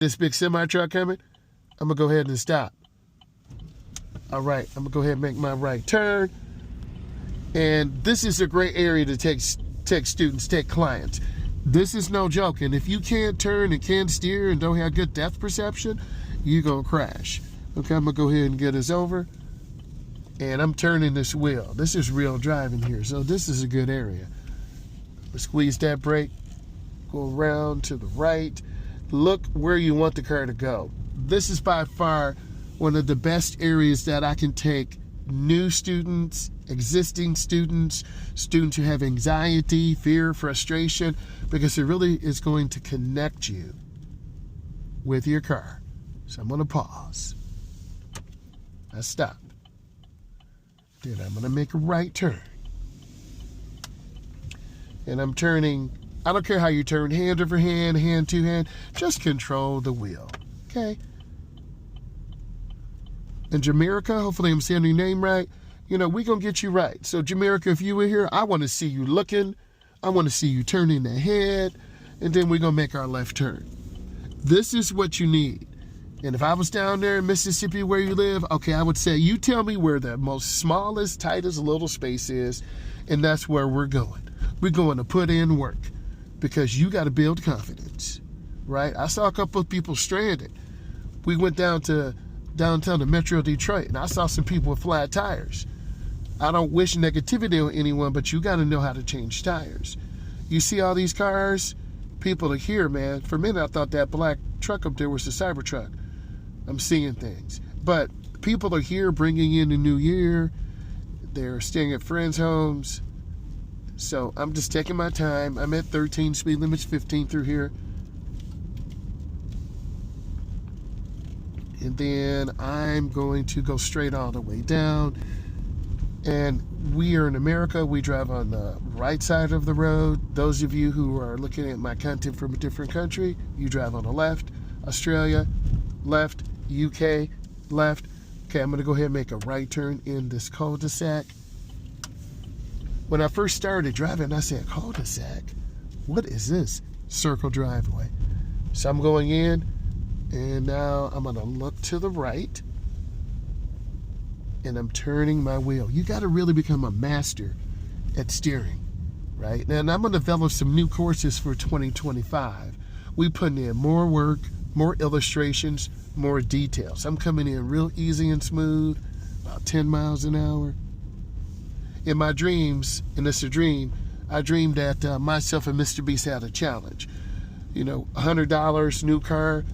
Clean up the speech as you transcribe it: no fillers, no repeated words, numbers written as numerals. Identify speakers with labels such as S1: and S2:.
S1: This big semi truck coming, I'm gonna go ahead and stop. All right, I'm gonna go ahead and make my right turn. And this is a great area to take students, take clients. This is no joke. And if you can't turn and can't steer and don't have good depth perception, you're gonna crash. Okay, I'm gonna go ahead and get us over. And I'm turning this wheel. This is real driving here, so this is a good area. Squeeze that brake, go around to the right. Look where you want the car to go. This is by far one of the best areas that I can take new students, existing students, students who have anxiety, fear, frustration, because it really is going to connect you with your car. So I'm going to pause. I stop. Then I'm going to make a right turn. And I'm turning, I don't care how you turn, hand over hand, hand to hand, just control the wheel, okay? And Jamaica, hopefully I'm saying your name right, we're going to get you right. So Jamaica, if you were here, I want to see you looking, I want to see you turning the head, and then we're going to make our left turn. This is what you need. And if I was down there in Mississippi where you live, okay, I would say, you tell me where the most smallest, tightest little space is, and that's where we're going. We're going to put in work because you got to build confidence, right? I saw a couple of people stranded. We went down to downtown to Metro Detroit, and I saw some people with flat tires. I don't wish negativity on anyone, but you got to know how to change tires. You see all these cars? People are here, man. For a minute, I thought that black truck up there was the Cybertruck. I'm seeing things. But people are here bringing in the new year. They're staying at friends' homes. So I'm just taking my time. I'm at 13, speed limit's 15 through here. And then I'm going to go straight all the way down. And we are in America. We drive on the right side of the road. Those of you who are looking at my content from a different country, you drive on the left. Australia, left. UK, left. Okay, I'm going to go ahead and make a right turn in this cul-de-sac. When I first started driving, I said, cul-de-sac? What is this? Circle driveway. So I'm going in, and now I'm going to look to the right, and I'm turning my wheel. You got to really become a master at steering, right? And I'm going to develop some new courses for 2025. We putting in more work, more illustrations, more details. I'm coming in real easy and smooth, about 10 miles an hour. In my dreams, and it's a dream, I dreamed that myself and Mr. Beast had a challenge. $100, new car,